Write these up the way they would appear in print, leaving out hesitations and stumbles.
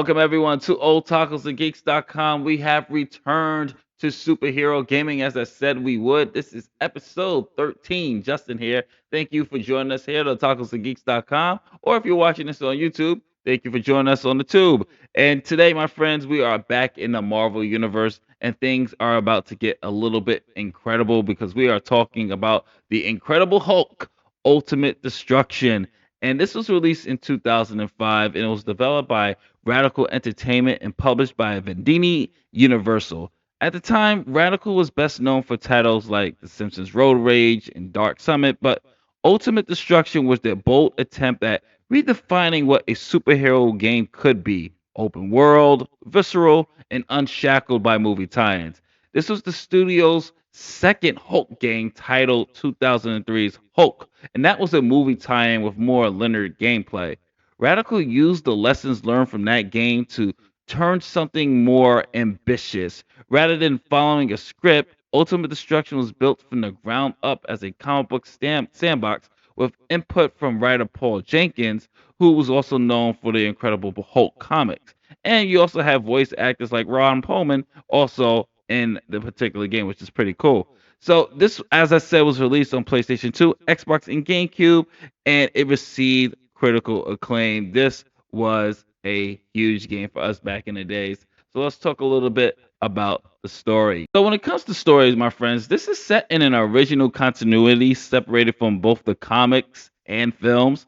Welcome everyone to oldtacosandgeeks.com. We have returned to superhero gaming as I said we would. This is episode 13. Justin here. Thank you for joining us here at oldtacosandgeeks.com. Or if you're watching this on YouTube, thank you for joining us on the tube. And today, my friends, we are back in the Marvel universe and things are about to get a little bit incredible because we are talking about the Incredible Hulk Ultimate Destruction. And this was released in 2005 and it was developed by Radical Entertainment and published by Vendini Universal. At the time, Radical was best known for titles like The Simpsons Road Rage and Dark Summit, but Ultimate Destruction was their bold attempt at redefining what a superhero game could be: open world, visceral, and unshackled by movie tie ins. This was the studio's second Hulk game titled 2003's Hulk, and that was a movie tie in with more linear gameplay. Radical used the lessons learned from that game to turn something more ambitious. Rather than following a script, Ultimate Destruction was built from the ground up as a comic book sandbox with input from writer Paul Jenkins, who was also known for the Incredible Hulk comics. And you also have voice actors like Ron Perlman also in the particular game, which is pretty cool. So this, as I said, was released on PlayStation 2, Xbox, and GameCube, and it received critical acclaim. This was a huge game for us back in the days. So let's talk a little bit about the story. So when it comes to stories, my friends, this is set in an original continuity separated from both the comics and films.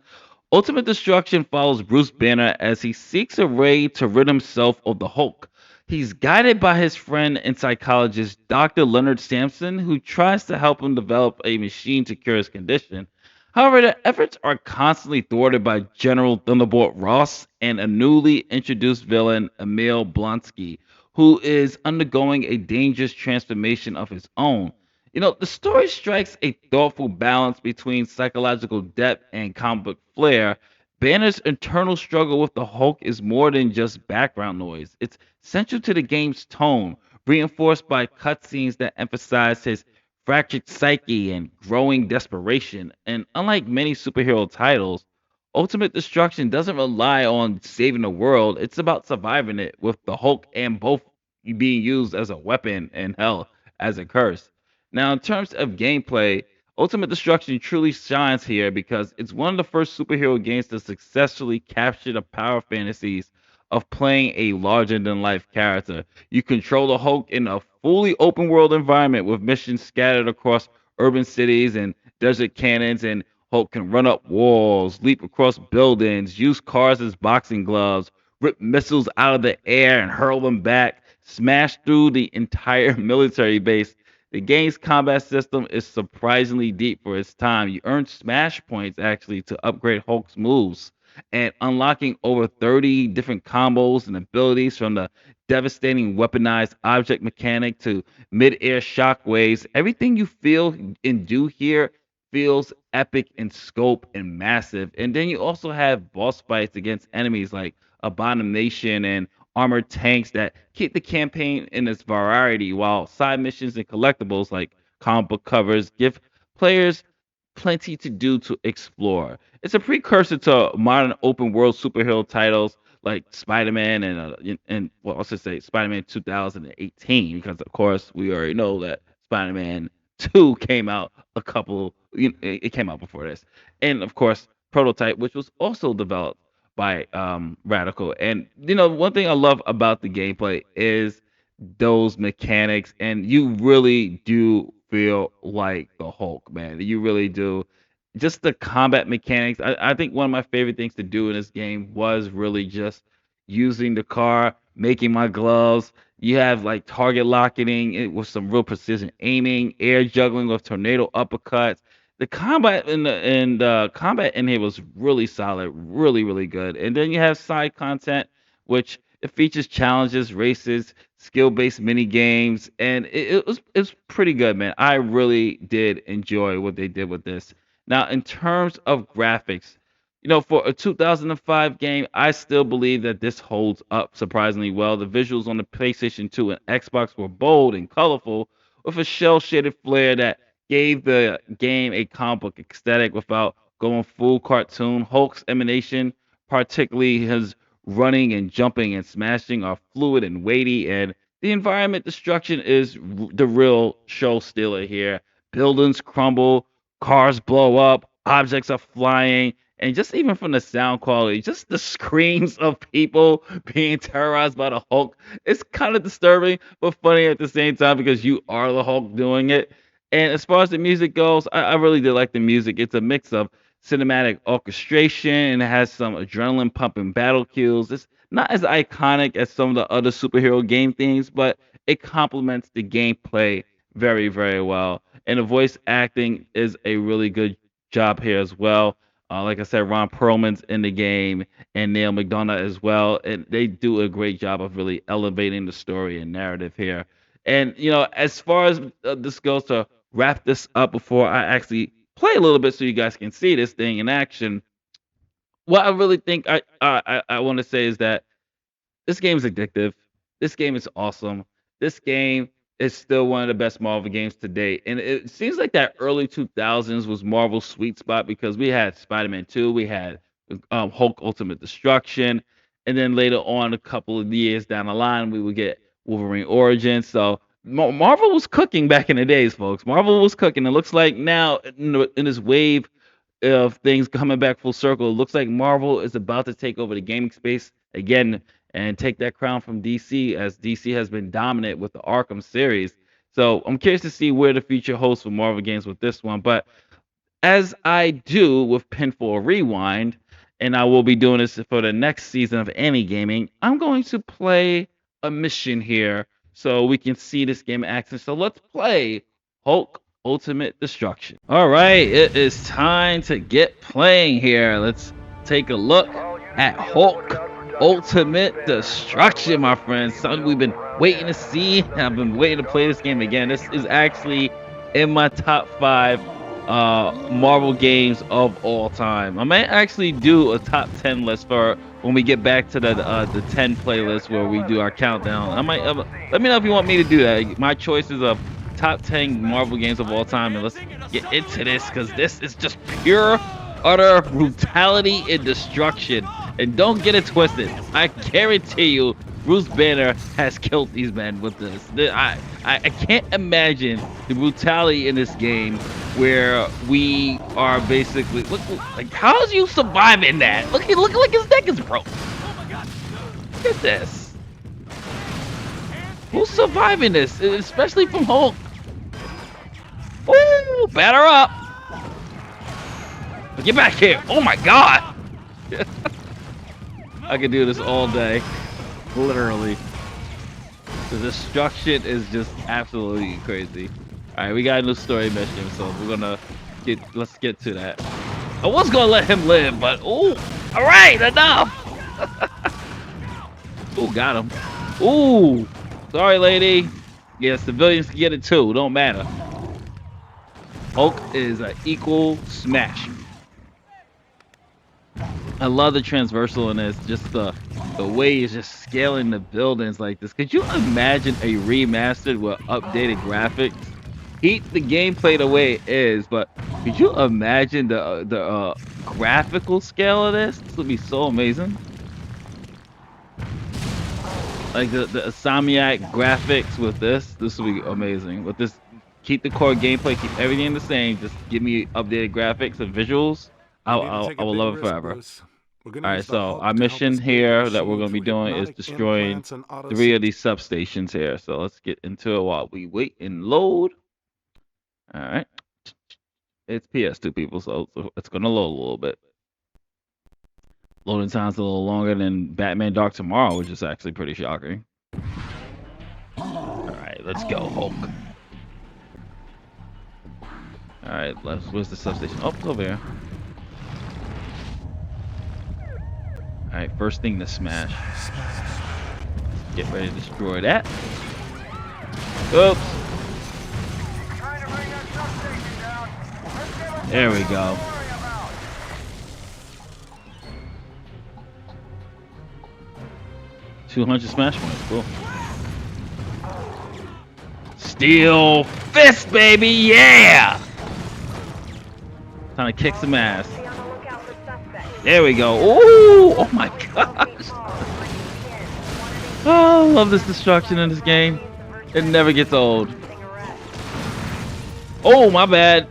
Ultimate Destruction follows Bruce Banner as he seeks a way to rid himself of the Hulk. He's guided by his friend and psychologist Dr. Leonard Sampson, who tries to help him develop a machine to cure his condition. However, their efforts are constantly thwarted by General Thunderbolt Ross and a newly introduced villain, Emil Blonsky, who is undergoing a dangerous transformation of his own. The story strikes a thoughtful balance between psychological depth and comic book flair. Banner's internal struggle with the Hulk is more than just background noise. It's central to the game's tone, reinforced by cutscenes that emphasize his fractured psyche and growing desperation. And unlike many superhero titles, Ultimate Destruction doesn't rely on saving the world, it's about surviving it, with the Hulk and both being used as a weapon and hell as a curse. Now, in terms of gameplay, Ultimate Destruction truly shines here because it's one of the first superhero games to successfully capture the power fantasies of playing a larger than life character. You control the Hulk in a fully open world environment with missions scattered across urban cities and desert canyons, and Hulk can run up walls, leap across buildings, use cars as boxing gloves, rip missiles out of the air and hurl them back, smash through the entire military base. The game's combat system is surprisingly deep for its time. You earn smash points actually to upgrade Hulk's moves, and unlocking over 30 different combos and abilities, from the devastating weaponized object mechanic to mid-air shockwaves. Everything you feel and do here feels epic in scope and massive. And then you also have boss fights against enemies like Abomination and armored tanks that keep the campaign in its variety, while side missions and collectibles like comic book covers give players plenty to do to explore. It's a precursor to modern open world superhero titles like Spider-Man and well, I'll just say Spider-Man 2018, because of course we already know that Spider-Man 2 came out a couple it came out before this. And of course Prototype, which was also developed by Radical. And one thing I love about the gameplay is those mechanics, and you really do feel like the Hulk, man. You really do. Just the combat mechanics. I think one of my favorite things to do in this game was really just using the car, making my gloves. You have like target locking it with some real precision aiming, air juggling with tornado uppercuts. The combat in the combat in here was really solid, really really good. And then you have side content, which it features challenges, races, skill-based mini games, and it was pretty good, man. I really did enjoy what they did with this. Now, in terms of graphics, for a 2005 game, I still believe that this holds up surprisingly well. The visuals on the PlayStation 2 and Xbox were bold and colorful, with a shell-shaded flair that gave the game a comic book aesthetic without going full cartoon. Hulk's emanation, particularly his running and jumping and smashing are fluid and weighty, and the environment destruction is the real show stealer here. Buildings crumble, cars blow up, objects are flying, and just even from the sound quality, just the screams of people being terrorized by the Hulk, it's kind of disturbing but funny at the same time because you are the Hulk doing it. And as far as the music goes, I really did like the music. It's a mix of cinematic orchestration and it has some adrenaline pumping battle kills. It's not as iconic as some of the other superhero game themes, but it complements the gameplay very, very well. And the voice acting is a really good job here as well. Like I said, Ron Perlman's in the game and Neil McDonough as well. And they do a great job of really elevating the story and narrative here. And, as far as this goes, to wrap this up before I actually play a little bit so you guys can see this thing in action, what I really think I want to say is that this game is addictive. This game is awesome. This game is still one of the best Marvel games to date. And it seems like that early 2000s was Marvel's sweet spot because we had Spider-Man 2, we had Hulk Ultimate Destruction, and then later on, a couple of years down the line, we would get Wolverine Origins. So Marvel was cooking back in the days, folks. Marvel was cooking. It looks like now in this wave of things coming back full circle, it looks like Marvel is about to take over the gaming space again and take that crown from DC, as DC has been dominant with the Arkham series. So I'm curious to see where the future holds for Marvel games with this one. But as I do with Pinfall Rewind, and I will be doing this for the next season of Any Gaming, I'm going to play a mission here so we can see this game in action. So let's play Hulk Ultimate Destruction. All right, it is time to get playing here. Let's take a look at Hulk Ultimate Destruction, my friends. Something we've been waiting to see. I've been waiting to play this game again. This is actually in my top 5 Marvel games of all time. I might actually do a top 10 list for when we get back to the 10 playlist where we do our countdown. I might let me know if you want me to do that. My choices of top 10 Marvel games of all time, and let's get into this because this is just pure utter brutality and destruction. And don't get it twisted, I guarantee you Bruce Banner has killed these men with this. I can't imagine the brutality in this game where we are basically look like how's you surviving that? Look like his neck is broke. Look at this. Who's surviving this? Especially from Hulk. Ooh, batter up. Get back here. Oh my god. I could do this all day. Literally. The destruction is just absolutely crazy. Alright, we got a new story mission, so let's get to that. I was gonna let him live, but ooh, alright, enough! Ooh, got him. Ooh, sorry lady. Yeah, civilians can get it too, don't matter. Hulk is an equal smash. I love the transversal in this, just the way he's just scaling the buildings like this. Could you imagine a remastered with updated graphics? Keep the gameplay the way it is, but could you imagine the graphical scale of this? This would be so amazing. Like the Insomniac graphics with this would be amazing. With this, keep the core gameplay, keep everything the same. Just give me updated graphics and visuals. I will love it forever. Alright, so our mission here that we're going to be doing is destroying 3 of these substations here. So let's get into it while we wait and load. Alright. It's PS2, people, so it's going to load a little bit. Loading time's a little longer than Batman Dark Tomorrow, which is actually pretty shocking. Alright, let's go, Hulk. Alright, where's the substation? Oh, it's over here. Alright, first thing to smash. Get ready to destroy that. Oops. There we go. $200 smash points, cool. Steel fist, baby, yeah! Time to kick some ass. There we go. Ooh, oh my gosh. Oh, I love this destruction in this game. It never gets old. Oh, my bad.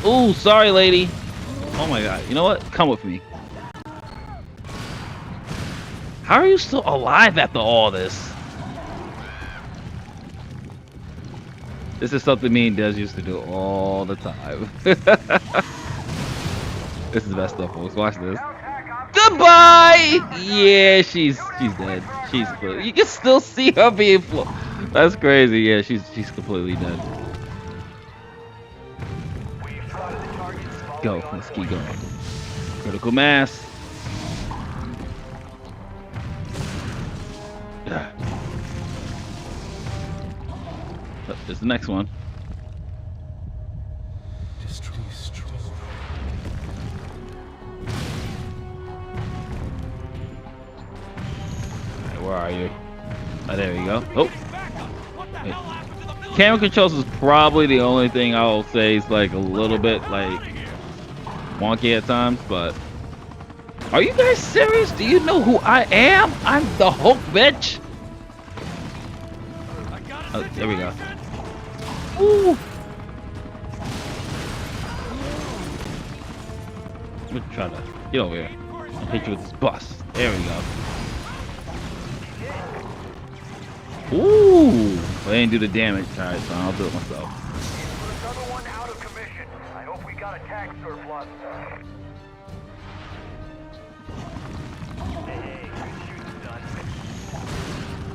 Oh, sorry, lady. Oh my god. You know what? Come with me. How are you still alive after all this? This is something me and Des used to do all the time. This is the best stuff, folks. Watch this. Goodbye. Yeah, she's dead. You can still see her being flown. That's crazy. Yeah, she's completely dead. Go. Let's keep going. Critical mass. There's the next one. Alright, where are you? Oh, there we go. Oh. Wait. Camera controls is probably the only thing I'll say is like a little bit like wonky at times, but are you guys serious? Do you know who I am? I'm the Hulk, bitch. Oh, there we go. Woo. I'm gonna try to get over here. I'll hit you with this bus. There we go. Ooh, I didn't do the damage. All right, so I'll do it myself. Another one out of commission. I hope we got a tax surplus.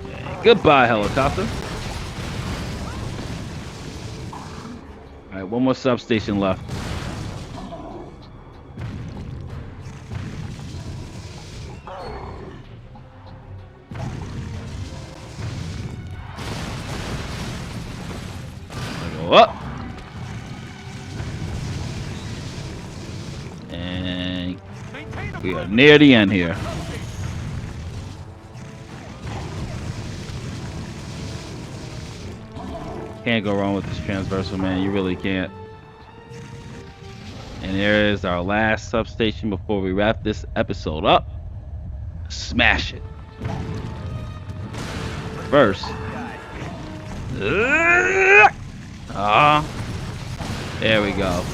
Okay, goodbye, helicopter. All right, one more substation left. Go up. And we are near the end here. Can't go wrong with this transversal, man. You really can't. And there is our last substation before we wrap this episode up. Smash it. First. There we go.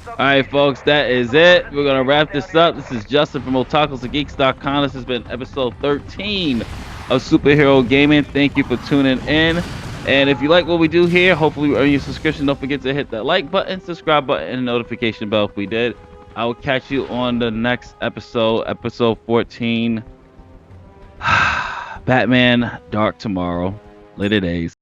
Alright, folks, that is it. We're going to wrap this up. This is Justin from otakusandgeeks.com. This has been episode 13 of Superhero Gaming. Thank you for tuning in. And if you like what we do here, hopefully we earn your subscription. Don't forget to hit that like button, subscribe button, and notification bell if we did. I will catch you on the next episode, episode 14. Batman Dark Tomorrow. Later days.